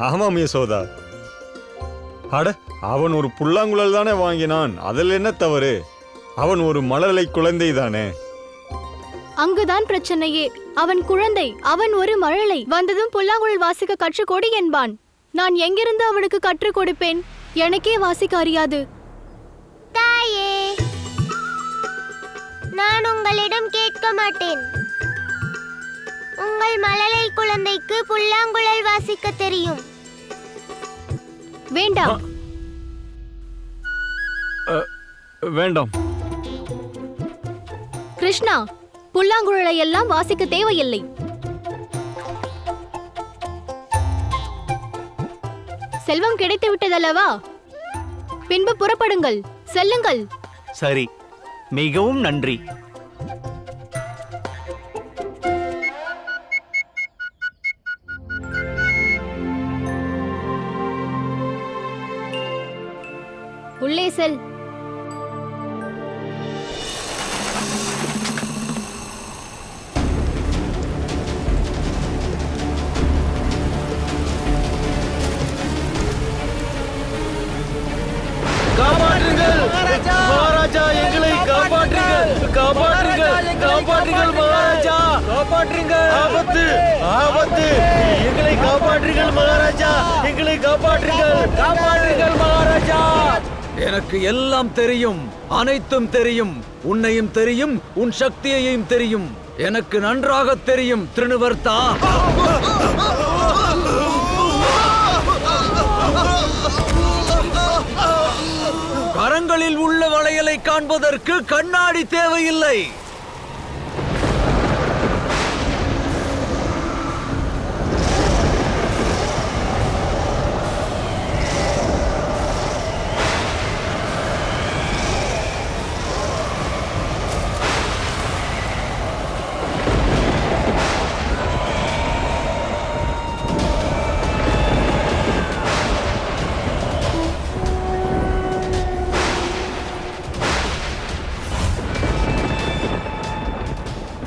ஆமாம் யசோதா. அட, அவன் ஒரு புல்லாங்குழல் தானே வாங்கினான், அதில் என்ன தவறு? அவன் ஒரு மழலை குழந்தை தானே. அங்குதான் பிரச்சனையே. அவன் குழந்தை, அவன் ஒரு மழலை. வந்ததும் புல்லாங்குழல் வாசிக்க கற்றுக்கொடு என்பான். நான் எங்கிருந்து அவனுக்கு கற்றுக் கொடுப்பேன்? எனக்கே வாசிக்க அறியாது. தாயே, நான் உங்களிடம் கேட்க மாட்டேன். உங்கள் மழலை குழந்தைக்கு புல்லாங்குழல் வாசிக்க தெரியும். வேண்டாம். வேண்டாம் கிருஷ்ணா, புல்லாங்குழலை எல்லாம் வாசிக்க தேவையில்லை. செல்வம் கிடைத்து விட்டதல்லவா? பின்பு புறப்படுங்கள், செல்லுங்கள். சரி, மிகவும் நன்றி. உள்ளே செல். காப்பாற்றுங்கள் மகாராஜா, எங்களை காப்பாற்றுங்கள், காப்பாற்றுங்கள், காப்பாற்றுங்கள் மகாராஜா, காப்பாற்றுங்கள். ஆபத்து, ஆபத்து, எங்களை காப்பாற்றுங்கள் மகாராஜா, எங்களை காப்பாற்றுங்கள், காப்பாற்றுங்கள் மகாராஜா. எனக்கு எல்லாம் தெரியும், அனைத்தும் தெரியும். உன்னையும் தெரியும், உன் சக்தியையும் தெரியும். எனக்கு நன்றாக தெரியும் திருணுவர்த்தா. கரங்களில் உள்ள வளையலை காண்பதற்கு கண்ணாடி தேவையில்லை.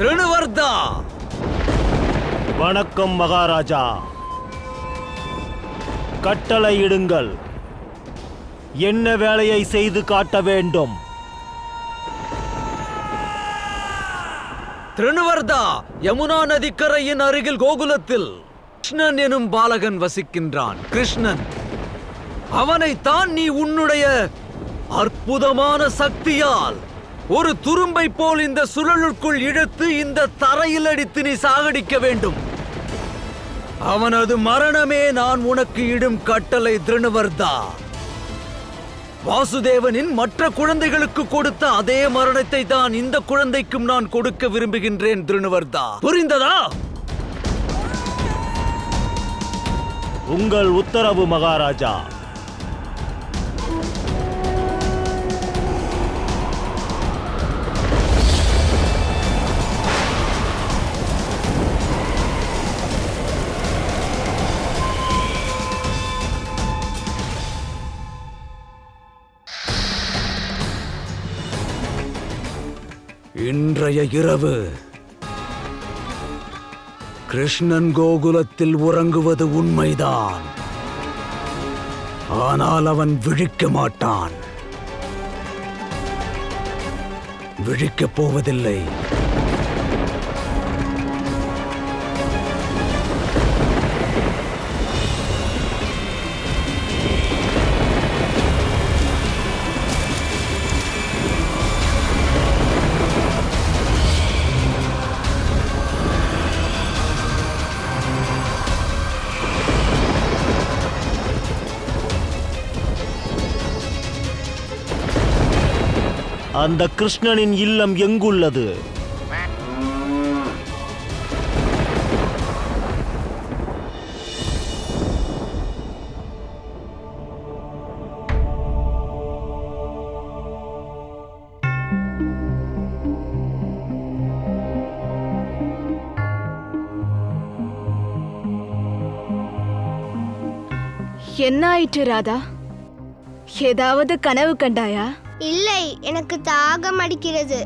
திருணுவர்தா. வணக்கம் மகாராஜா. கட்டளையிடுங்கள். என்ன வேலையை செய்து காட்ட வேண்டும்? திருணுவர்தா, யமுனா நதிக்கரையின் அருகில் கோகுலத்தில் கிருஷ்ணன் எனும் பாலகன் வசிக்கின்றான். கிருஷ்ணன், அவனைத்தான் நீ உன்னுடைய அற்புதமான சக்தியால் ஒரு துரும்பை போல் இந்த சுழலுக்குள் இழுத்து இந்த தரையில் அடித்து நீ சாகடிக்க வேண்டும். அவனது மரணமே நான் உனக்கு இடும் கட்டளை திருணுவர்தா. வாசுதேவனின் மற்ற குழந்தைகளுக்கு கொடுத்த அதே மரணத்தை தான் இந்த குழந்தைக்கும் நான் கொடுக்க விரும்புகின்றேன் திருணுவர்தா. புரிந்ததா? உங்கள் உத்தரவு மகாராஜா. இன்றைய இரவு கிருஷ்ணன் கோகுலத்தில் உறங்குவது உண்மைதான். ஆனால் அவன் விழிக்க மாட்டான், விழிக்கப் போவதில்லை. அந்த கிருஷ்ணனின் இல்லம் எங்குள்ளது? என்ன ஆயிற்று ராதா? ஏதாவது கனவு கண்டாயா? இல்லை, எனக்கு தாகம் அடிக்கிறது.